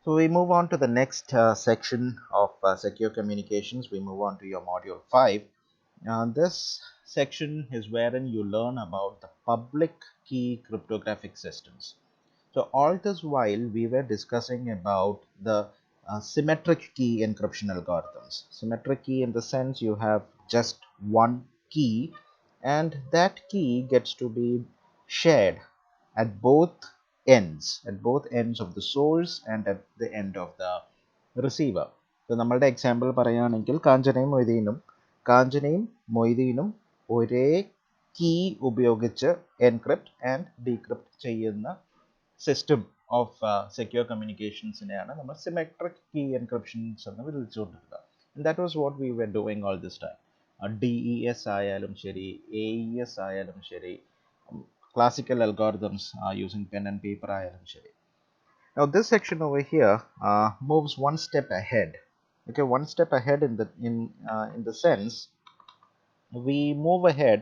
So we move on to the next section of secure communications. We move on to your module 5. This section is wherein you learn about the public key cryptographic systems. So all this while we were discussing about the symmetric key encryption algorithms. Symmetric key in the sense you have just one key and that key gets to be shared at both ends of the source and at the end of the receiver. So നമ്മളുടെ example പറയുകയാണെങ്കിൽ കാഞ്ചനയും മൊയ്തീനും ഒരേ key ഉപയോഗിച്ച് encrypt and decrypt ചെയ്യുന്ന system of secure communications ഇനെയാണ് നമ്മൾ symmetric key encryptions എന്ന് വിളിച്ചുകൊണ്ടിരുന്നത്. And that was what we were doing all this time. DES ആയാലും ശരി, AES ആയാലും ശരി, classical algorithms using pen and paper ആയാലും ശരി. Now this section over here moves one step ahead. Okay, one step ahead in the sense we move ahead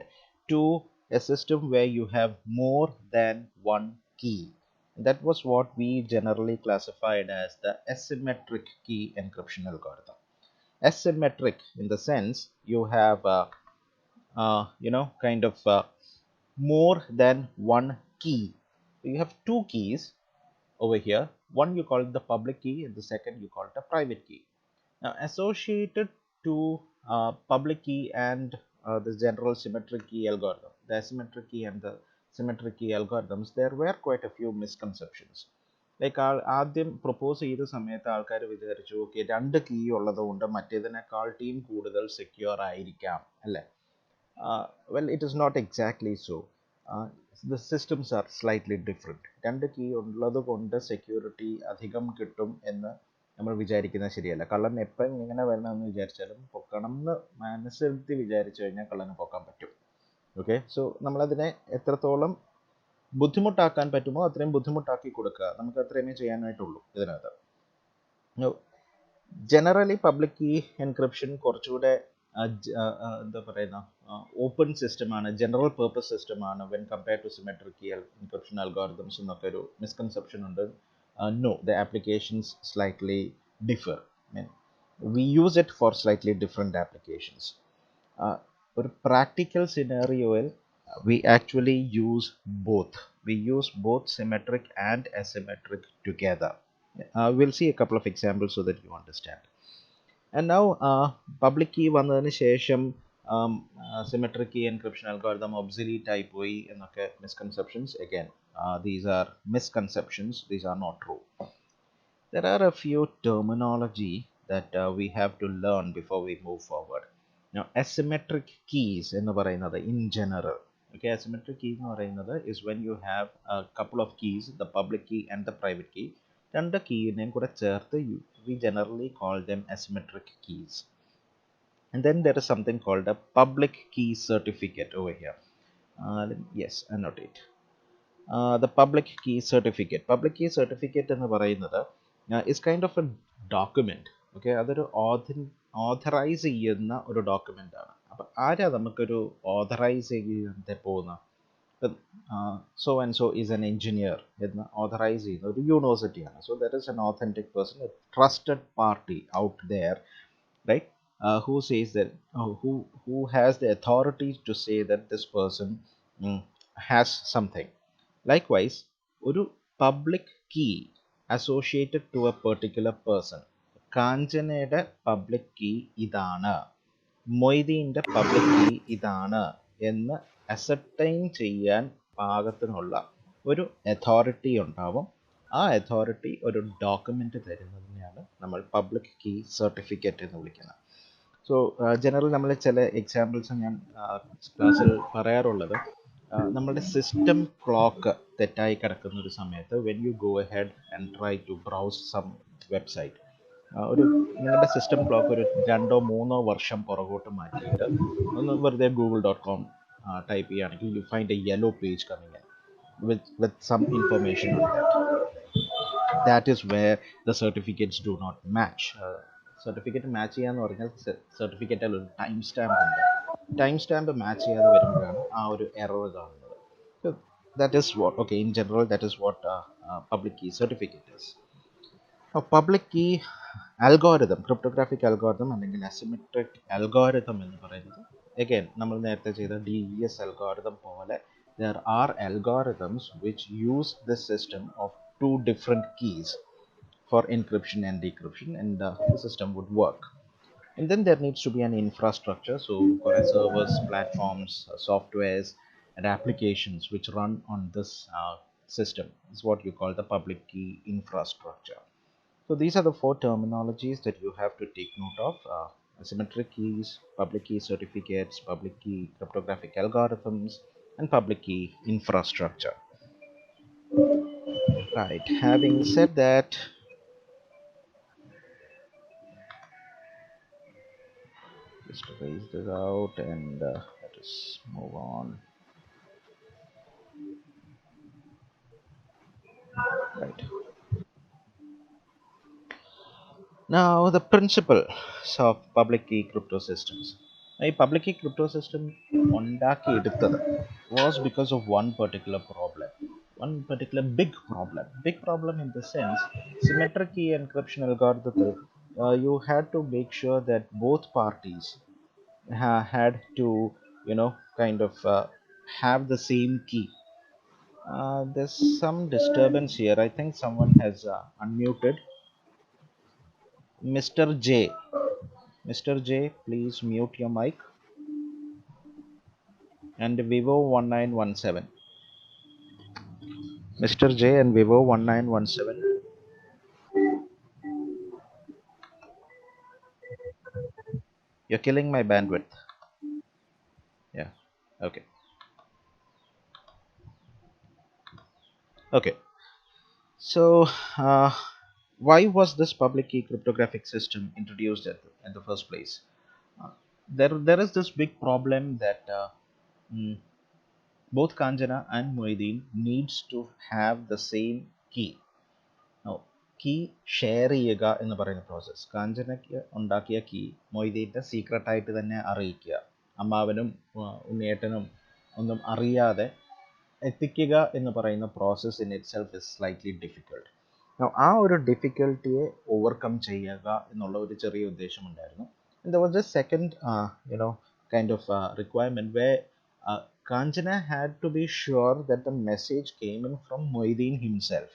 to a system where you have more than one key. That was what we generally classified as the asymmetric key encryption algorithm. Asymmetric in the sense you have kind of more than one key. So you have two keys over here. One you call it the public key and the second you call it a private key. Now associated to public key and the general symmetric key algorithm, the asymmetric key and the symmetric key algorithms, there were quite a few misconceptions. Like ആദ്യം propose ചെയ്ത സമയത്ത് ആൾക്കാർ വിചാരിച്ചു okay രണ്ട് key ഉള്ളത് കൊണ്ട് മറ്റേതിനേക്കാൾട്ടിയും കൂടുതൽ secure ആയിരിക്കാം അല്ലേ? Well, it is not exactly so. The systems are slightly different. രണ്ട് കീ ഉള്ളത് കൊണ്ട് സെക്യൂരിറ്റി അധികം കിട്ടും എന്ന് നമ്മൾ വിചാരിക്കുന്നത് ശരിയല്ല. കള്ളൻ എപ്പം ഇങ്ങനെ വരണമെന്ന് വിചാരിച്ചാലും പൊക്കണം എന്ന് മനസ്സിരുത്തി വിചാരിച്ചു കഴിഞ്ഞാൽ കള്ളന് പൊക്കാൻ പറ്റും. ഓക്കെ, സോ നമ്മളതിനെ എത്രത്തോളം ബുദ്ധിമുട്ടാക്കാൻ പറ്റുമോ അത്രയും ബുദ്ധിമുട്ടാക്കി കൊടുക്കുക, നമുക്ക് അത്രയുമേ ചെയ്യാനായിട്ടുള്ളൂ ഇതിനകത്ത്. ജനറലി പബ്ലിക് കീ എൻക്രിപ്ഷൻ കുറച്ചുകൂടെ എന്താ പറയുന്ന ഓപ്പൺ സിസ്റ്റമാണ്, ജനറൽ പേർപ്പസ് സിസ്റ്റമാണ് when compare to symmetric key encryption algorithms എന്നൊക്കെ ഒരു മിസ്കൺസെപ്ഷൻ ഉണ്ട്. No, the applications slightly differ. I mean, we use it for slightly different applications. For practical scenario, we actually use both. We use both symmetric and asymmetric together. We'll see a couple of examples so that you understand. And now public key വന്നതിന് ശേഷം symmetric key encryption algorithm obsolete ആയി പോയി എന്നൊക്കെ misconceptions. Again, these are misconceptions, these are not true. There are a few terminology that we have to learn before we move forward. Now asymmetric keys എന്ന് പറയുന്നത് in general, okay, asymmetric key എന്ന് പറയുന്നത് is when you have a couple of keys, the public key and the private key. രണ്ട് കീനെയും കൂടെ ചേർത്ത് we generally call them asymmetric keys. And then there is something called a public key certificate over here. Yes, annotate. The public key certificate. Public key certificate എന്ന് പറയുന്നത് is kind of a document. Okay, അതൊരു ഓഥറൈസ് ചെയ്യുന്ന ഒരു document ആണ്. അപ്പം ആരാ നമുക്കൊരു ഓഥറൈസ് ചെയ്ത് പോകുന്ന so and so is an engineer എന്ന് ഓഥറൈസ് ചെയ്യുന്ന ഒരു യൂണിവേഴ്സിറ്റിയാണ്. So there is an authentic person, a trusted party out there, right? Who says that who has the authority to say that this person has something. Likewise, ഒരു public key associated to a particular person. കാഞ്ചനയുടെ public key ഇതാണ്, മൊയ്തീൻ്റെ public key ഇതാണ് എന്ന് ascertain ചെയ്യാൻ പാകത്തിനുള്ള ഒരു authority ഉണ്ടാവും. ആ അതോറിറ്റി ഒരു ഡോക്യുമെൻ്റ് തരുന്നതിനെയാണ് നമ്മൾ പബ്ലിക് കീ സർട്ടിഫിക്കറ്റ് എന്ന് വിളിക്കുന്നത്. സോ ജനറൽ നമ്മൾ ചില എക്സാമ്പിൾസ് ഞാൻ ക്ലാസ്സിൽ പറയാറുള്ളത്, നമ്മളുടെ സിസ്റ്റം ക്ലോക്ക് തെറ്റായി കിടക്കുന്ന ഒരു സമയത്ത് when you go ahead and try to browse some website, ഒരു നിങ്ങളുടെ സിസ്റ്റം ക്ലോക്ക് ഒരു 2-3 വർഷം പുറകോട്ട് മാറ്റിയിട്ട് ഒന്ന് വെറുതെ google.com ടൈപ്പ് ചെയ്യുകയാണെങ്കിൽ you find A yellow page coming in with some information on that. That is where the certificates do not match. Certificate match ചെയ്യാന്ന് പറഞ്ഞാൽ സർട്ടിഫിക്കറ്റിൽ ഒരു ടൈം സ്റ്റാമ്പ് ഉണ്ട്. ടൈം സ്റ്റാമ്പ് മാച്ച് ചെയ്യാതെ വരുമ്പോഴാണ് ആ ഒരു എറർ കാണുന്നത്. That is what, okay, in general that is what public key certificate is. A public key algorithm, cryptographic algorithm അല്ലെങ്കിൽ asymmetric algorithm എന്ന് പറയുന്നത് again നമ്മൾ നേരത്തെ ചെയ്ത DES algorithm പോലെ there are algorithms which use this system of two different keys for encryption and decryption, and the system would work. And then there needs to be an infrastructure, so for servers, platforms, softwares, and applications which run on this system is what you call the public key infrastructure. So these are the four terminologies that you have to take note of: symmetric keys, public key certificates, public key cryptographic algorithms, and public key infrastructure. Right, having said that, just erase this out and let us move on. Right. Now, the principles of public key crypto systems. A public key crypto system ഉണ്ടാക്കിയെടുത്തത് was because of one particular problem. One particular big problem. Big problem in the sense, symmetric key encryption algorithm, you had to make sure that both parties had to, kind of have the same key. There's some disturbance here. I think someone has unmuted. Mr. J. Mr. J, please mute your mic. And Vivo 1917. Mr. J and Vivo 1917. You're killing my bandwidth. Yeah. Okay. Okay. So, why was this public key cryptographic system introduced at the first place? There is this big problem that mm, both Kanjana and Moideen needs to have the same key. Now, key share ചെയ്യുക എന്ന് പറയുന്ന process, കാഞ്ചനയ്ക്ക് ഉണ്ടാക്കിയ key മൊയ്തീൻ്റെ സീക്രട്ടായിട്ട് തന്നെ അറിയിക്കുക, അമ്മാവനും ഉണ്ണിയേട്ടനും ഒന്നും അറിയാതെ എത്തിക്കുക എന്ന് പറയുന്ന process in it self is slightly difficult. ആ ഒരു ഡിഫിക്കൽട്ടിയെ ഓവർകം ചെയ്യുക എന്നുള്ള ഒരു ചെറിയ ഉദ്ദേശമുണ്ടായിരുന്നു. And there was a second kind of requirement where Kanjana had to be sure that the message came in from Moideen himself.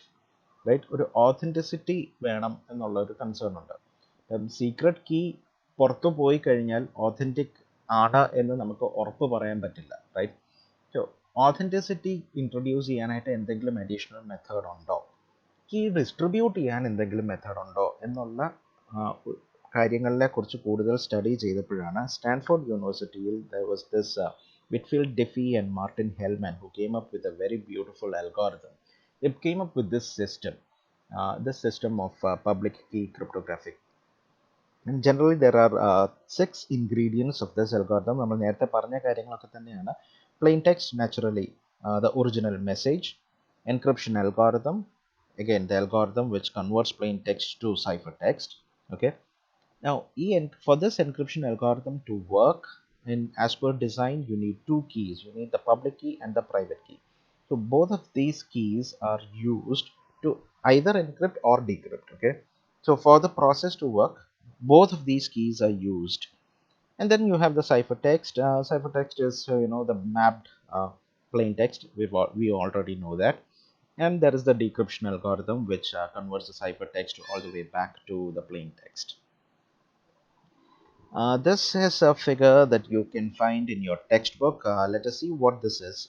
Right, ഒരു authenticity വേണം എന്നുള്ള ഒരു കൺസേൺ ഉണ്ട്. സീക്രട്ട് കീ പുറത്തു പോയി കഴിഞ്ഞാൽ ഓതൻറ്റിക് ആണ് എന്ന് നമുക്ക് ഉറപ്പ് പറയാൻ പറ്റില്ല, റൈറ്റ്. സോ ഓതൻറ്റിസിറ്റി ഇൻട്രൊഡ്യൂസ് ചെയ്യാനായിട്ട് എന്തെങ്കിലും അഡീഷണൽ മെത്തേഡ് ഉണ്ടോ, കീ ഡിസ്ട്രിബ്യൂട്ട് ചെയ്യാൻ എന്തെങ്കിലും മെത്തേഡ് ഉണ്ടോ എന്നുള്ള കാര്യങ്ങളെ കുറിച്ച് കൂടുതൽ സ്റ്റഡി ചെയ്തപ്പോഴാണ് സ്റ്റാൻഫോർഡ് യൂണിവേഴ്സിറ്റിയിൽ there was this Whitfield Diffie and Martin Hellman who came up with a very beautiful algorithm. They came up with this system of public key cryptographic. And generally there are 6 ingredients of this algorithm. നമ്മൾ നേരത്തെ പറഞ്ഞ കാര്യങ്ങളൊക്കെ തന്നെയാണ്. Plain text, naturally the original message. Encryption algorithm, again the algorithm which converts plain text to ciphertext. Okay. Now, for this encryption algorithm to work as per design, you need two keys. You need the public key and the private key. So both of these keys are used to either encrypt or decrypt. Okay. So for the process to work, both of these keys are used. And then you have the ciphertext. Ciphertext is the mapped plain text. We already know that. And there is the decryption algorithm which converts the ciphertext all the way back to the plain text. This is a figure that you can find in your textbook. Let us see what this is.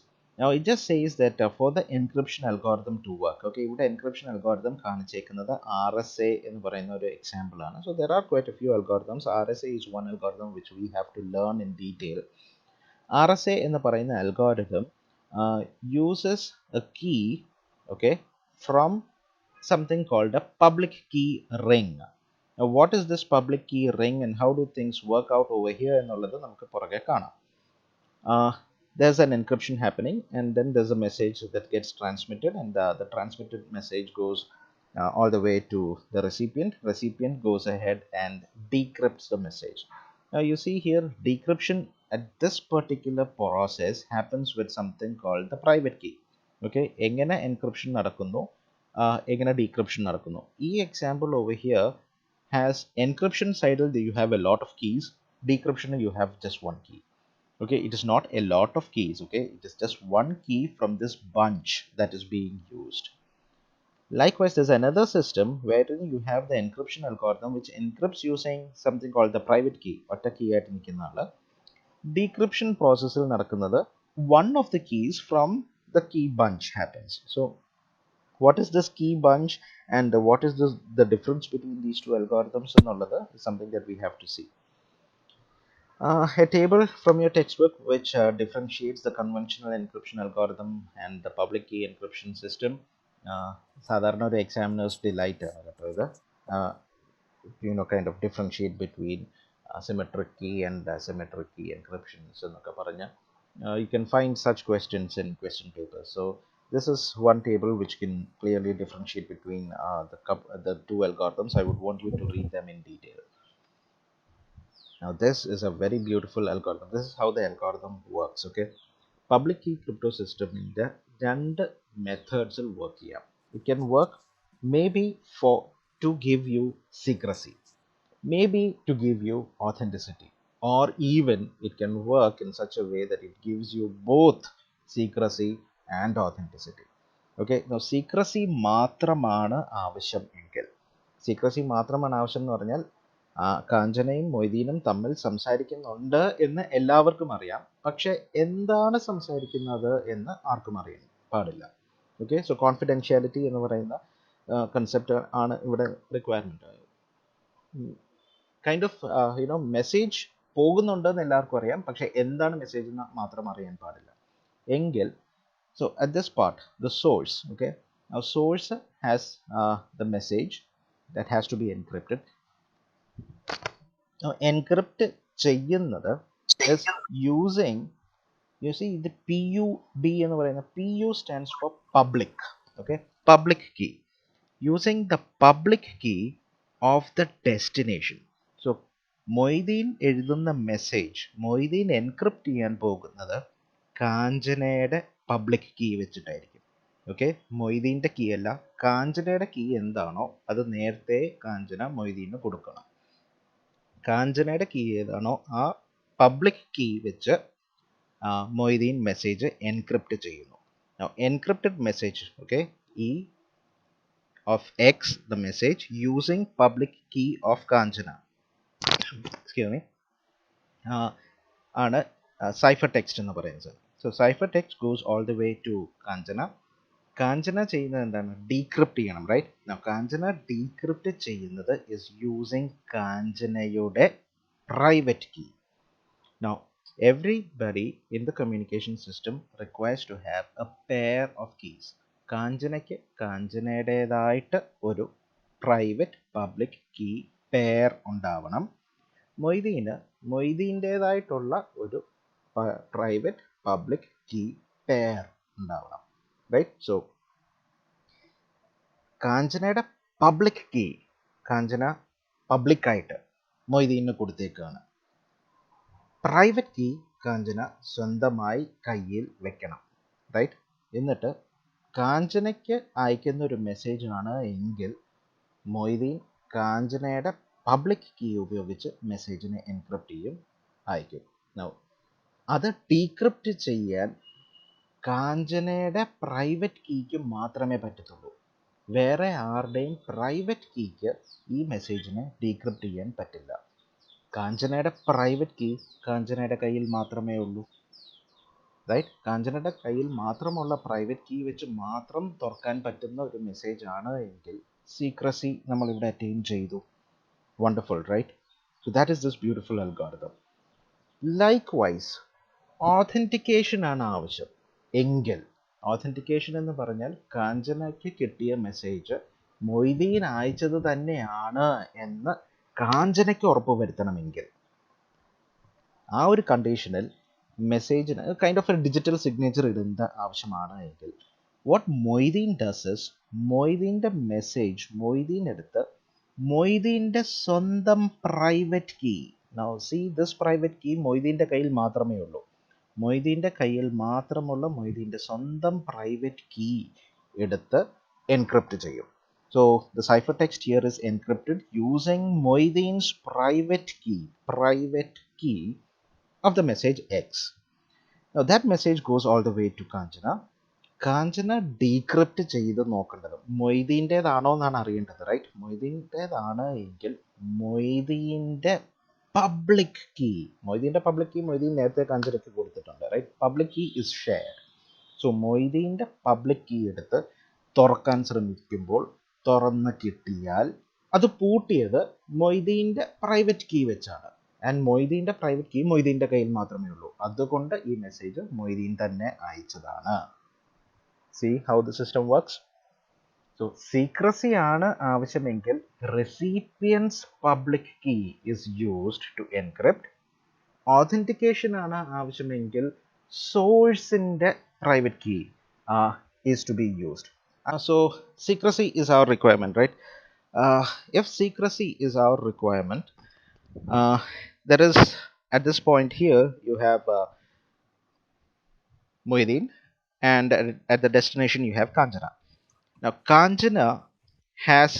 Now it just says that for the encryption algorithm to work, okay, ഇവിടെ encryption algorithm കാണിച്ചേക്കുന്നത് RSA എന്ന് പറയുന്ന ഒരു example ആണ്. So there are quite a few algorithms. RSA is one algorithm which we have to learn in detail. RSA എന്ന് പറയുന്ന algorithm uses a key, okay, from something called a public key ring. Now, what is this public key ring and how do things work out over here എന്നുള്ളത് നമുക്ക് പുറകെ കാണാം. There's an encryption happening and then there's a message that gets transmitted, and the transmitted message goes all the way to the recipient. Recipient goes ahead and decrypts the message. Now you see here, decryption at this particular process happens with something called the private key. Okay, എങ്ങനെ encryption നടക്കുന്നു എങ്ങനെ decryption നടക്കുന്നു. ഈ example over here has encryption side you have a lot of keys, decryption you have just one key. Okay, it is not a lot of keys. Okay, it is just one key from this bunch that is being used. Likewise, there's another system wherein you have the encryption algorithm which encrypts using something called the private key. ഒറ്റ key ആയിട്ട് നിൽക്കുന്നതാണ്. Decryption process ൽ നടക്കുന്നത് one of the keys from the key bunch happens. So what is this key bunch and what is the difference between these two algorithms എന്നുള്ളത് is something that we have to see. A table from your textbook which differentiates the conventional encryption algorithm and the public key encryption system. സാധാരണ ഒരു examiners delight ആണ് കേട്ടോ ഇത്. Kind of differentiate between symmetric key and asymmetric key encryptions എന്നൊക്കെ പറഞ്ഞ് you can find such questions in question papers. So this is one table which can clearly differentiate between the two algorithms. I would want you to read them in detail. Now this is a very beautiful algorithm. This is how the algorithm works. Okay, public key crypto system in the രണ്ട് methods will work here. It can work maybe to give you secrecy, maybe to give you authenticity, or even it can work in such a way that it gives you both secrecy and authenticity. Okay, now secrecy മാത്രമാണ് ആവശ്യം എങ്കിൽ, secrecy മാത്രമാണ് ആവശ്യം എന്ന് പറഞ്ഞാൽ കാഞ്ചനയും മൊയ്തീനും തമ്മിൽ സംസാരിക്കുന്നുണ്ട് എന്ന് എല്ലാവർക്കും അറിയാം, പക്ഷെ എന്താണ് സംസാരിക്കുന്നത് എന്ന് ആർക്കും അറിയാൻ പാടില്ല. ഓക്കെ, സോ കോൺഫിഡൻഷ്യാലിറ്റി എന്ന് പറയുന്ന കൺസെപ്റ്റ് ആണ് ഇവിടെ റിക്വയർമെൻറ്റ്. കൈൻഡ് ഓഫ് മെസ്സേജ് പോകുന്നുണ്ടെന്ന് എല്ലാവർക്കും അറിയാം, പക്ഷെ എന്താണ് മെസ്സേജ് എന്ന് മാത്രം അറിയാൻ പാടില്ല എങ്കിൽ, so at this part the source, okay, now source has the message that has to be encrypted. Now encrypt ചെയ്യുന്നത് is using, you see the PUB എന്ന് പറയുന്ന PU stands for public, okay, public key, using the public key of the destination. So Moideen എഴുതുന്ന message Moideen encrypt ചെയ്യാൻ പോകുന്നത് കാഞ്ചനയുടെ public key വെച്ചിട്ടായിരിക്കും. Okay, മൊയ്തീൻ്റെ key അല്ല, കാഞ്ചനയുടെ key എന്താണോ അത് നേരത്തെ കാഞ്ചന മൊയ്തീന് കൊടുക്കണം. കാഞ്ചനയുടെ കീ ഏതാണോ ആ പബ്ലിക് കീ വെച്ച് മൊയ്തീൻ മെസ്സേജ് എൻക്രിപ്റ്റ് ചെയ്യുന്നു. Encrypted message, okay, E of X the message using public key of Kanchana, excuse me, ആണ് Ciphertext എന്ന് പറയുന്നത്. So Ciphertext goes all the way to കാഞ്ചന. കാഞ്ചന ചെയ്യുന്നത് എന്താണ്? ഡീക്രിപ്റ്റ് ചെയ്യണം, റൈറ്റ്? Now കാഞ്ചന ഡീക്രിപ്റ്റ് ചെയ്യുന്നത് is using കാഞ്ചനയുടെ private key. Now everybody in the communication system requires to have a pair of keys. കാഞ്ചനയ്ക്ക് കാഞ്ചനയുടേതായിട്ട് ഒരു private public key pair ഉണ്ടാവണം, മൊയ്തീന് മൊയ്തീൻ്റേതായിട്ടുള്ള ഒരു private public key pair ഉണ്ടാവണം, right? So കാഞ്ചനയുടെ public key കാഞ്ചന പബ്ലിക്കായിട്ട് Moideen കൊടുത്തേക്കാണ്. Private key കാഞ്ചന സ്വന്തമായി കയ്യിൽ വെക്കണം, right? എന്നിട്ട് കാഞ്ചനയ്ക്ക് അയക്കുന്ന ഒരു മെസ്സേജ് ആണ് എങ്കിൽ മൊയ്തീൻ കാഞ്ചനയുടെ പബ്ലിക് കീ ഉപയോഗിച്ച് മെസ്സേജിനെ എൻക്രിപ്റ്റ് ചെയ്യും, അയക്കും. നൗ അത് ഡീക്രിപ്റ്റ് ചെയ്യാൻ കാഞ്ചനയുടെ പ്രൈവറ്റ് കീക്ക് മാത്രമേ പറ്റത്തുള്ളൂ. വേറെ ആരുടെയും പ്രൈവറ്റ് കീക്ക് ഈ മെസ്സേജിനെ ഡീക്രിപ്റ്റ് ചെയ്യാൻ പറ്റില്ല. കാഞ്ചനയുടെ പ്രൈവറ്റ് കീ കാഞ്ചനയുടെ കയ്യിൽ മാത്രമേ ഉള്ളൂ, റൈറ്റ്? കാഞ്ചനയുടെ കയ്യിൽ മാത്രമുള്ള പ്രൈവറ്റ് കീ വെച്ച് മാത്രം തുറക്കാൻ പറ്റുന്ന ഒരു മെസ്സേജ് ആണ് എങ്കിൽ സീക്രസി നമ്മളിവിടെ അറ്റൈൻ ചെയ്തു. Wonderful, right? So that is this beautiful algorithm. Likewise authentication ആണ് ആവശ്യം എങ്കിൽ, ഓഥൻറ്റിക്കേഷൻ എന്ന് പറഞ്ഞാൽ കാഞ്ചനയ്ക്ക് കിട്ടിയ മെസ്സേജ് മൊയ്തീൻ അയച്ചത് തന്നെയാണ് എന്ന് കാഞ്ചനയ്ക്ക് ഉറപ്പ് വരുത്തണമെങ്കിൽ, ആ ഒരു കണ്ടീഷനിൽ മെസ്സേജിന് kind of a digital signature ഇടേണ്ട ആവശ്യമാണ് എങ്കിൽ, വാട്ട് മൊയ്തീൻ ഡസ് ഇസ്, മൊയ്തീൻ്റെ മെസ്സേജ് മൊയ്തീൻ എടുത്ത് മൊയ്തീൻ്റെ സ്വന്തം private key, now see this private key മൊയ്തീൻ്റെ കയ്യിൽ മാത്രമേ ഉള്ളൂ, മൊയ്തീൻ്റെ കയ്യിൽ മാത്രമുള്ള മൊയ്തീൻ്റെ സ്വന്തം പ്രൈവറ്റ് കീ എടുത്ത് encrypt ചെയ്യും. So the ciphertext here is encrypted using Moideen's private key of the message X. Now that message goes all the way to Kanjana. Kanchana decrypt ചെയ്ത് നോക്കേണ്ടത് മൊയ്തീൻ്റെതാണോ എന്നാണ് അറിയേണ്ടത്, റൈറ്റ്? മൊയ്തീൻ്റെതാണ് എങ്കിൽ മൊയ്തീൻ്റെ പബ്ലിക് കീ മൊയ്തീൻ നേരത്തെ കാഞ്ചനയ്ക്ക് കൊടുത്തിട്ടുണ്ട്, right? Public key is shared. So മൊയ്തീൻ്റെ public key എടുത്ത് തുറക്കാൻ ശ്രമിക്കുമ്പോൾ തുറന്ന് കിട്ടിയാൽ അത് പൂട്ടിയത് മൊയ്തീൻ്റെ പ്രൈവറ്റ് കീ വെച്ചാണ്. ആൻഡ് മൊയ്തീൻ്റെ പ്രൈവറ്റ് കീ മൊയ്തീൻ്റെ കയ്യിൽ മാത്രമേ ഉള്ളൂ. അതുകൊണ്ട് ഈ മെസ്സേജ് മൊയ്തീൻ തന്നെ അയച്ചതാണ്. See how the system works? So secrecy ആണ് ആവശ്യമെങ്കിൽ recipient's public key is used to encrypt. Authentication ആണ് ആവശ്യമെങ്കിൽ sourceന്റെ private key is to be used. So secrecy is our requirement, right? If secrecy is our requirement, that is at this point here you have Moideen, and at the destination you have Kanjana. Now Kanjana has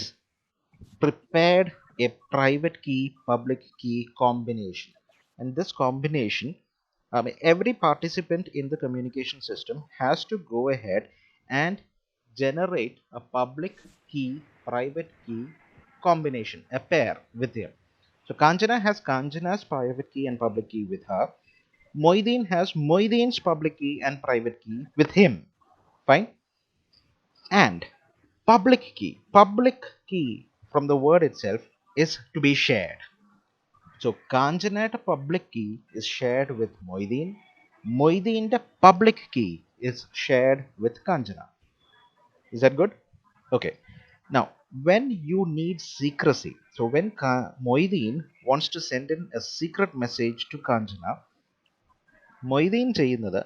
prepared a private key public key combination, and this combination, every participant in the communication system has to go ahead and generate a public key private key combination, a pair with him. So Kanjana has Kanjana's private key and public key with her. Moideen has Moideen's public key and private key with him. Fine. And public key from the word itself is to be shared. So Kanjana's public key is shared with Moideen. Moideen's public key is shared with Kanjana. Is that good? Okay. Now when you need secrecy, so when Moideen wants to send in a secret message to Kanjana, Moideen ചെയ്യുന്നത്,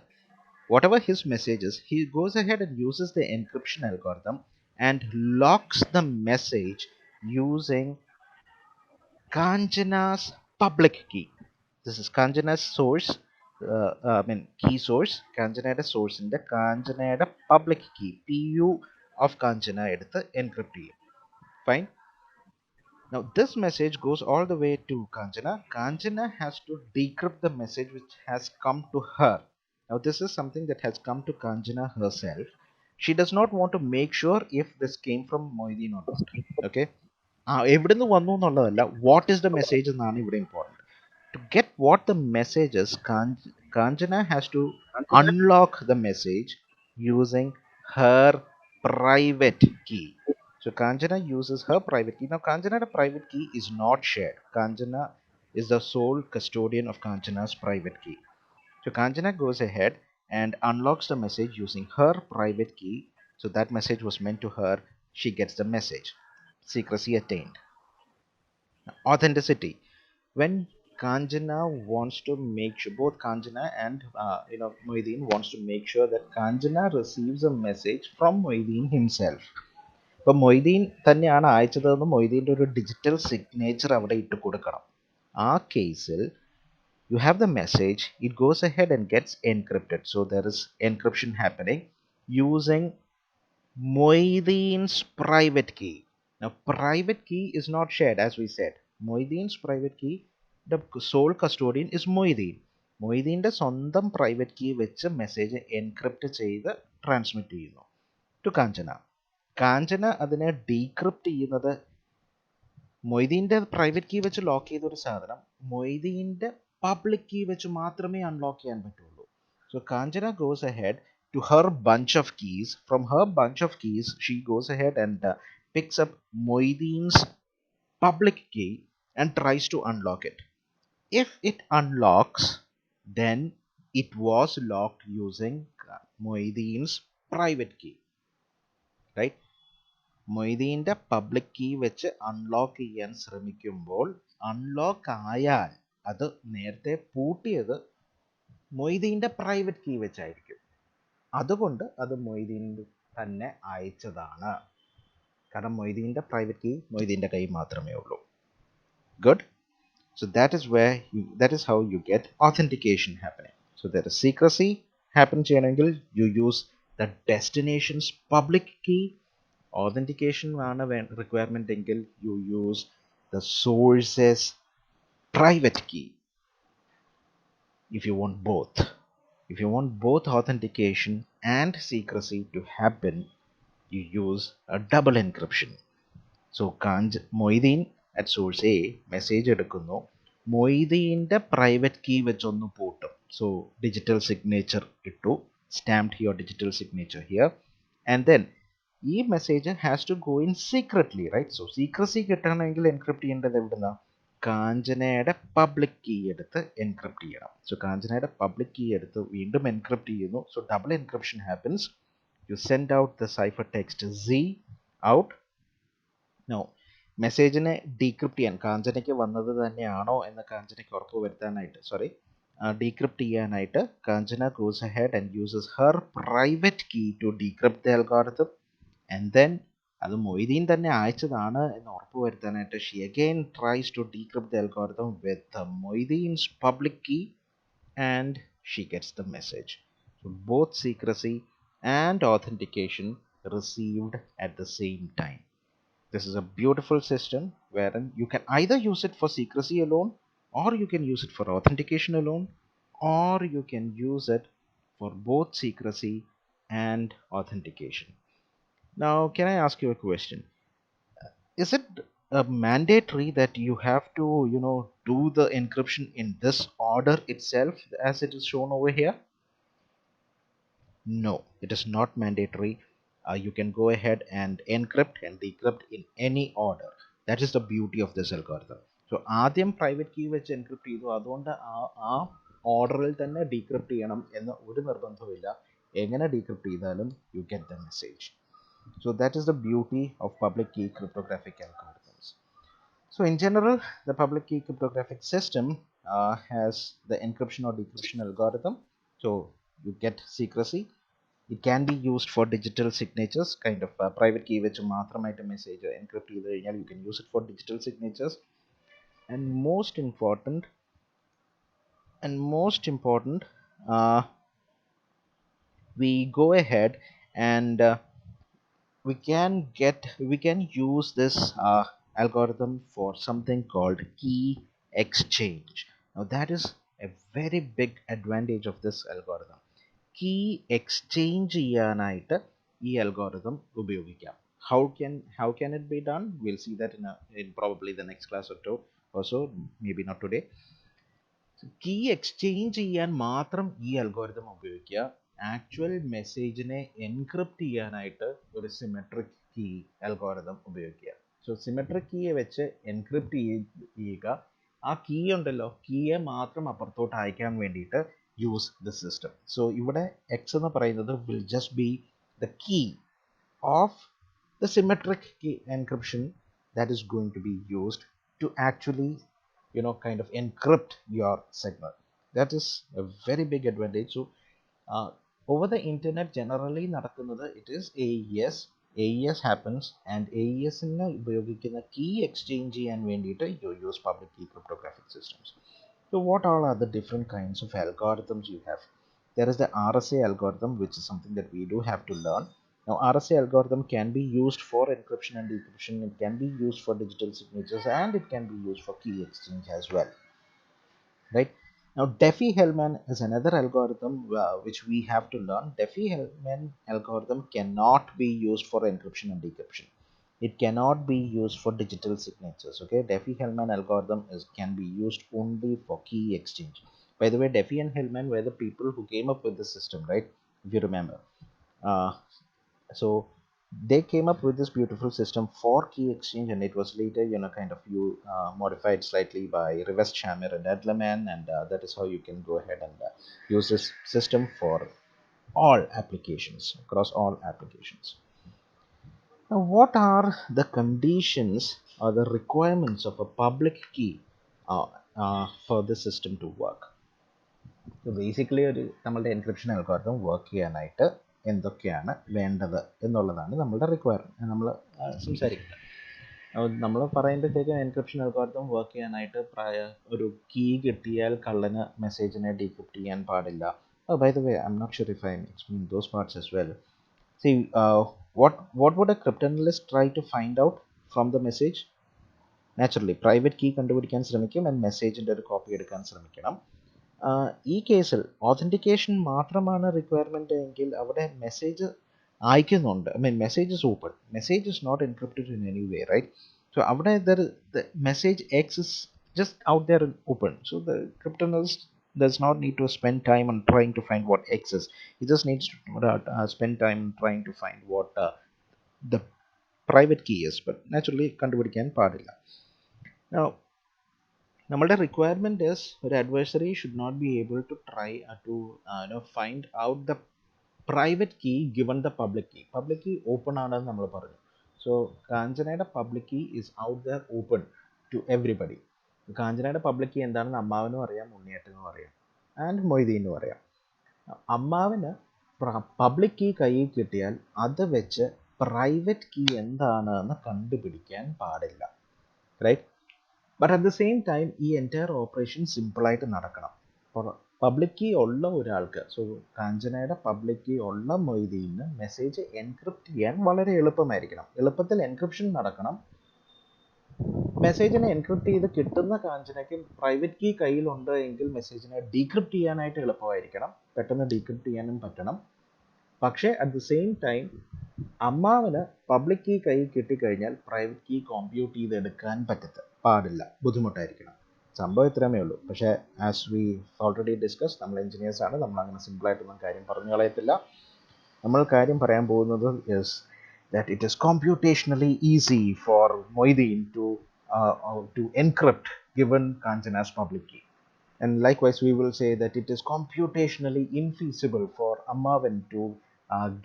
whatever his messages, he goes ahead and uses the encryption algorithm and locks the message using Kanjana's public key. This is Kanjana's source, key source. Kanjana's source in the Kanjana's public key, PU of Kanjana eduthu encrypt ചെയ്യും. Fine. Now this message goes all the way to Kanjana. Kanjana has to decrypt the message which has come to her. Now this is something that has come to Kanjana herself. She does not want to make sure if this came from Moideen or not. Okay. എവിടുന്ന് വന്നു എന്നുള്ളതല്ല, what is the message എന്നാണ് ഇവിടെ important. To get what the message is, Kanjana has to unlock the message using her private key. So Kanjana uses her private key. Now Kanjana's private key is not shared. Kanjana is the sole custodian of Kanjana's private key. So Kanjana goes ahead and unlocks the message using her private key. So that message was meant to her. She gets the message. Secrecy attained. Authenticity. When Kanjana wants to make sure, both Kanjana and Moideen wants to make sure that Kanjana receives a message from Moideen himself. ഇപ്പം മൊയ്തീൻ തന്നെയാണ് അയച്ചതെന്ന് മൊയ്തീൻ്റെ ഒരു digital signature അവിടെ ഇട്ട് കൊടുക്കണം. ആ കേസിൽ you have the message, it goes ahead and gets encrypted. So there is encryption happening using Moideen's private key. Now private key is not shared, as we said. Moideen's private key, the sole custodian is Moideen. മൊയ്തീൻ്റെ സ്വന്തം private key വെച്ച് message encrypt ചെയ്ത് transmit ചെയ്യുന്നു to കാഞ്ചന. കാഞ്ചന അതിനെ decrypt ചെയ്യുന്നത് മൊയ്തീൻ്റെ private key വെച്ച് lock ചെയ്തൊരു സാധനം മൊയ്തീൻ്റെ public key വെച്ച് മാത്രമേ അൺലോക്ക് ചെയ്യാൻ പറ്റുള്ളൂ. So Kanchana goes ahead to her bunch of keys. From her bunch of keys, she goes ahead and picks up Moideen's public key and tries to unlock it. If it unlocks, then it was locked using Moideen's private key, right? മൊയ്തീൻ്റെ public key വെച്ച് unlock ചെയ്യാൻ ശ്രമിക്കുമ്പോൾ unlock ആയാൽ അത് നേരത്തെ പൂട്ടിയത് മൊയ്തീൻ്റെ private key വെച്ചായിരിക്കും. അതുകൊണ്ട് അത് മൊയ്തീൻ തന്നെ അയച്ചതാണ്. കാരണം മൊയ്തീൻ്റെ പ്രൈവറ്റ് കീ മൊയ്തീൻ്റെ കയ്യിൽ മാത്രമേ ഉള്ളൂ. Good. So that is how you get authentication happening. So there is secrecy happen ചെയ്യണമെങ്കിൽ you use the destination's public key Authentication requirement എങ്കിൽ you use the source's private key. If you want both authentication and secrecy to happen, you use a double encryption. So Moideen at source A message എടുക്കുന്നു, മൊയ്തീൻ്റെ private key വെച്ചൊന്ന് പൂട്ടും. So digital signature ഇട്ടു, stamped your digital signature here, and then ഈ message has to go in secretly, right? So secrecy കിട്ടണമെങ്കിൽ encrypt ചെയ്യേണ്ടത് എവിടുന്ന? കാഞ്ചനയുടെ public key എടുത്ത് എൻക്രിപ്റ്റ് ചെയ്യണം. സോ കാഞ്ചനയുടെ പബ്ലിക് കീ എടുത്ത് വീണ്ടും എൻക്രിപ്റ്റ് ചെയ്യുന്നു. So double encryption happens. You send out the cipher text Z out. No, മെസ്സേജിനെ ഡീക്രിപ്റ്റ് ചെയ്യാൻ, കാഞ്ചനയ്ക്ക് വന്നത് തന്നെയാണോ എന്ന് കാഞ്ചനയ്ക്ക് ഉറപ്പ് വരുത്താനായിട്ട്, ഡീക്രിപ്റ്റ് ചെയ്യാനായിട്ട് Kanchana goes ahead and uses her private key to decrypt the algorithm. And then അത് മൊയ്തീൻ തന്നെ അയച്ചതാണ് എന്ന് ഉറപ്പ് വരുത്താനായിട്ട് she again tries to decrypt the algorithm with Moideen's public key and she gets the message. So both secrecy and authentication received at the same time. This is a beautiful system wherein you can either use it for secrecy alone, or you can use it for authentication alone, or you can use it for both secrecy and authentication. Now, can I ask you a question? Is it mandatory that you have to, do the encryption in this order itself as it is shown over here? No, it is not mandatory. You can go ahead and encrypt and decrypt in any order. That is the beauty of this algorithm. So ആദ്യം private key വെച്ച് encrypt ചെയ്തു, അതുകൊണ്ട് ആ ഓർഡറിൽ തന്നെ decrypt ചെയ്യണം എന്ന് ഒരു നിർബന്ധവുമില്ല. എങ്ങനെ ഡീക്രിപ്റ്റ് ചെയ്താലും you get the message. So that is the beauty of public key cryptographic algorithms. So in general, the public key cryptographic system has the encryption or decryption algorithm. So you get secrecy. It can be used for digital signatures, kind of private key വെച്ച് മാത്രമായിട്ട് message encrypt ചെയ്ത് കഴിഞ്ഞാൽ you can use it for digital signatures. And most important, we go ahead and we can use this algorithm for something called key exchange. Now that is a very big advantage of this algorithm. Key exchange ചെയ്യാനായിട്ട് ഈ algorithm ഉപയോഗിക്കാം. How can it be done? We'll see that in probably the next class or two or so, maybe not today. Key exchange ചെയ്യാൻ മാത്രം ഈ algorithm ഉപയോഗിക്കുക. Actual മെസ്സേജിനെ encrypt ചെയ്യാനായിട്ട് ഒരു symmetric key algorithm ഉപയോഗിക്കുക. സോ സിമെട്രിക് കീയെ വെച്ച് encrypt ചെയ്യുക. ആ കീ ഉണ്ടല്ലോ, കീയെ മാത്രം അപ്പുറത്തോട്ട് അയക്കാൻ വേണ്ടിയിട്ട് use the system. So ഇവിടെ x എന്ന് പറയുന്നത് will just be the key of the symmetric key encryption that is going to be used to actually kind of encrypt your signal. That is a very big advantage. So over the internet generally നടക്കുന്നത് it is AES happens, and AES നെ ഉപയോഗിക്കുന്ന key exchange ചെയ്യാൻ വേണ്ടിയിട്ട് you use public key cryptographic systems. So what all are the different kinds of algorithms you have? There is the RSA algorithm, which is something that we do have to learn. Now RSA algorithm can be used for encryption and decryption. It can be used for digital signatures, and it can be used for key exchange as well. Right? Now Diffie-Hellman is another algorithm which we have to learn. Diffie-Hellman algorithm cannot be used for encryption and decryption. It cannot be used for digital signatures. Okay, Diffie-Hellman algorithm can be used only for key exchange. By the way, Diffie and Hellman were the people who came up with the system, right? If you remember. So they came up with this beautiful system for key exchange, and it was later kind of modified slightly by Rivest, Shamir and Adleman, and that is how you can go ahead and use this system for all applications, across all applications. Now, what are the conditions or the requirements of a public key for this system to work? So basically, നമ്മളുടെ encryption algorithm work ചെയ്യാനായിട്ട് എന്തൊക്കെയാണ് വേണ്ടത് എന്നുള്ളതാണ് നമ്മളുടെ requirement. നമ്മൾ സംസാരിക്കുന്നത് നമ്മൾ പറയുമ്പോഴത്തേക്കും എൻക്രിപ്ഷൻ അൽഗോരിതം വർക്ക് ചെയ്യാനായിട്ട് ഒരു കീ കിട്ടിയാൽ കള്ളന് മെസ്സേജിനെ ഡീക്രിപ്റ്റ് ചെയ്യാൻ പാടില്ല. By the way, I'm not sure if I'm explaining those parts as well. See, what would a cryptanalyst try to find out from the message? Naturally, private key കണ്ടുപിടിക്കാൻ ശ്രമിക്കും and മെസ്സേജിൻ്റെ ഒരു copy എടുക്കാൻ ശ്രമിക്കണം. ഈ കേസിൽ authentication മാത്രമാണ് requirement എങ്കിൽ അവിടെ മെസ്സേജ് അയക്കുന്നുണ്ട്. I mean message is open, message is not encrypted in any way, right? So അവിടെ the message X is just out there and open. So the cryptanalyst does not need to spend time on trying to find what X is. He just needs to spend time trying to find what the private key is. But naturally കണ്ടുപിടിക്കാൻ പാടില്ല. Now നമ്മളുടെ requirement is ഒരു adversary should not be able to try to find out the private key given the public key. Public key open ആണെന്ന് നമ്മൾ പറഞ്ഞു. സോ കാഞ്ചനയുടെ public key is out there open to everybody. കാഞ്ചനയുടെ public key എന്താണെന്ന് അമ്മാവനും അറിയാം, ഉണ്ണിയേട്ടനും അറിയാം, ആൻഡ് മൊയ്തീനും അറിയാം. അമ്മാവിന് പബ്ലിക് കീ കയ്യിൽ കിട്ടിയാൽ അത് വെച്ച് പ്രൈവറ്റ് കീ എന്താണെന്ന് കണ്ടുപിടിക്കാൻ പാടില്ല, right? But at the same time ഈ എൻറ്റയർ ഓപ്പറേഷൻ സിമ്പിളായിട്ട് നടക്കണം. പബ്ലിക് കീ ഉള്ള ഒരാൾക്ക്, സോ കാഞ്ചനയുടെ പബ്ലിക് കീ ഉള്ള മൊയ്തീന് മെസ്സേജ് എൻക്രിപ്റ്റ് ചെയ്യാൻ വളരെ എളുപ്പമായിരിക്കണം. എളുപ്പത്തിൽ എൻക്രിപ്ഷൻ നടക്കണം. മെസ്സേജിനെ എൻക്രിപ്റ്റ് ചെയ്ത് കിട്ടുന്ന കാഞ്ചനയ്ക്ക് പ്രൈവറ്റ് കീ കയ്യിലുണ്ട് എങ്കിൽ മെസ്സേജിനെ ഡീക്രിപ്റ്റ് ചെയ്യാനായിട്ട് എളുപ്പമായിരിക്കണം, പെട്ടെന്ന് ഡീക്രിപ്റ്റ് ചെയ്യാനും പറ്റണം. പക്ഷേ അറ്റ് ദ സെയിം ടൈം അമ്മാവിന് പബ്ലിക് കീ കയ്യിൽ കിട്ടിക്കഴിഞ്ഞാൽ പ്രൈവറ്റ് കീ കോമ്പ്യൂട്ട് ചെയ്തെടുക്കാൻ പാടില്ല, ബുദ്ധിമുട്ടായിരിക്കണം. സംഭവം ഇത്രമേ ഉള്ളൂ. പക്ഷേ ആസ് വി ഓൾറെഡി ഡിസ്കസ്, നമ്മൾ എഞ്ചിനീയേഴ്സാണ്, നമ്മളങ്ങനെ സിമ്പിളായിട്ടൊന്നും കാര്യം പറഞ്ഞു കളയത്തില്ല. നമ്മൾ കാര്യം പറയാൻ പോകുന്നത് is that it is computationally easy for Moideen to encrypt given Kanchana's public key. And likewise, we will say that it is computationally infeasible for Ammavan to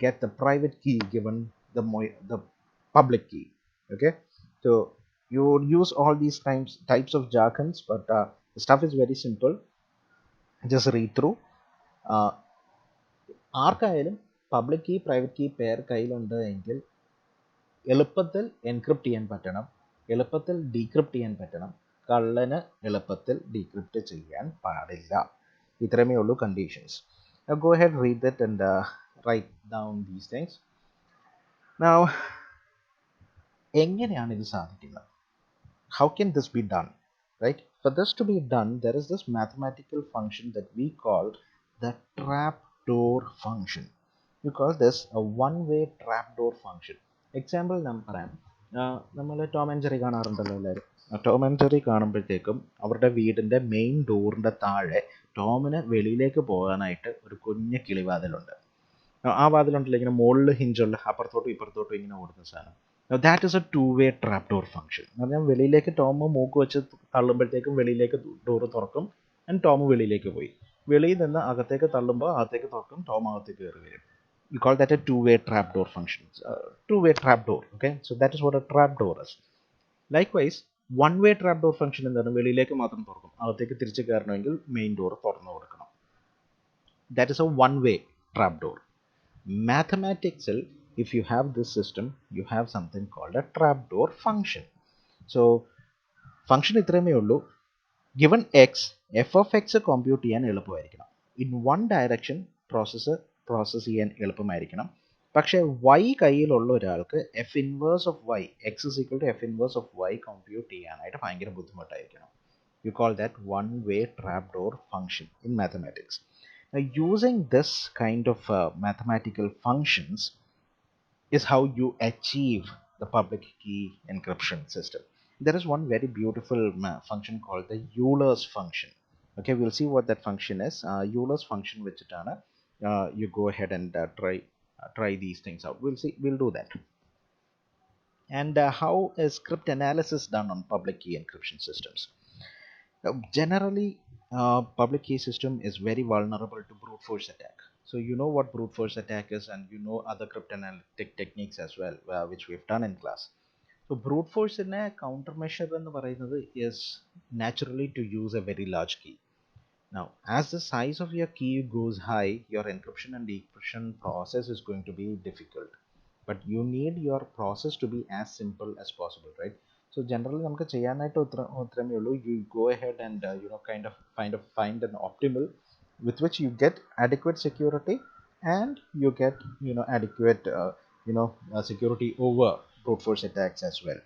get the private key given the public key. Okay, so you use all these types of jargons, but the stuff is very simple. Just read through. ആർക്കായാലും public key private key pair കയ്യിലുണ്ട് എങ്കിൽ എളുപ്പത്തിൽ encrypt ചെയ്യാൻ പറ്റണം, എളുപ്പത്തിൽ decrypt ചെയ്യാൻ പറ്റണം. കള്ളന് എളുപ്പത്തിൽ ഡീക്രിപ്റ്റ് ചെയ്യാൻ പാടില്ല. ഇത്രമേ ഉള്ളൂ conditions. Go ahead, read that and write down these things. Now, എങ്ങനെയാണ് ഇത് സാധിക്കുന്നത്? How can this be done? Right? For this to be done, there is this mathematical function that we call the trapdoor function. You call this a one-way trapdoor function. Example പറയാം. നമ്മൾ Tom and Jerry കാണാറുണ്ടല്ലോ എല്ലാവരും. Tom and Jerry കാണുമ്പോഴത്തേക്കും അവരുടെ വീടിൻ്റെ main ഡോറിൻ്റെ താഴെ ടോമിന് വെളിയിലേക്ക് പോകാനായിട്ട് ഒരു കുഞ്ഞ് കിളിവാതിലുണ്ട്. ആ വാതിലുണ്ടല്ലോ ഇങ്ങനെ മുകളിൽ ഹിഞ്ചുള്ള, അപ്പുറത്തോട്ടും ഇപ്പുറത്തോട്ടും ഇങ്ങനെ ഓടുന്ന സാധനം. That is A two-way trapdoor function. എന്ന് പറഞ്ഞാൽ വെളിയിലേക്ക് ടോം മൂക്ക് വെച്ച് തള്ളുമ്പോഴത്തേക്കും വെളിയിലേക്ക് ഡോറ് തുറക്കും, ആൻഡ് ടോം വെളിയിലേക്ക് പോയി. വെളിയിൽ നിന്ന് അകത്തേക്ക് തള്ളുമ്പോൾ അകത്തേക്ക് തുറക്കും, ടോം അകത്തേക്ക് കയറി വരും. We call that a two-way trapdoor function. Two-way trapdoor. Okay, so that is what a trapdoor is. Likewise, one-way trapdoor function എന്താണ്? വെളിയിലേക്ക് മാത്രം തുറക്കും, അകത്തേക്ക് തിരിച്ച് കയറണമെങ്കിൽ മെയിൻ ഡോർ തുറന്നു കൊടുക്കണം. That is a one-way trapdoor. Mathematics, if you have this system, you have something called a trapdoor function. So function ഇത്രമേ ഉള്ളൂ. Given x, f of x compute ചെയ്യാൻ എളുപ്പമായിരിക്കണം. In one direction പ്രോസസ്സ് ചെയ്യാൻ എളുപ്പമായിരിക്കണം. പക്ഷേ y കയ്യിലുള്ള ഒരാൾക്ക് f inverse of y, x is equal to f inverse of y compute ചെയ്യാനായിട്ട് ഭയങ്കര ബുദ്ധിമുട്ടായിരിക്കണം. You call that one-way trapdoor function in mathematics. Now, using this kind of mathematical functions is how you achieve the public key encryption system. There is one very beautiful function called the Euler's function. Okay, we'll see what that function is. Euler's function വെച്ചിട്ടാണ് you go ahead and try these things out. We'll do that. And how is cryptanalysis done on public key encryption systems? Generally, public key system is very vulnerable to brute force attack. So you know what brute force attack is, and you know other cryptanalytic techniques as well, which we've done in class. So brute force in a countermeasure എന്ന് പറയുന്നത് is naturally to use a very large key. Now, as the size of your key goes high, your encryption and decryption process is going to be difficult. But you need your process to be as simple as possible, right? So generally, നമുക്ക് ചെയ്യാനായിട്ട് ഉത്തരമേ ഉള്ളൂ. You go ahead and kind of find an optimal with which you get adequate security and you get adequate security over brute force attacks as well.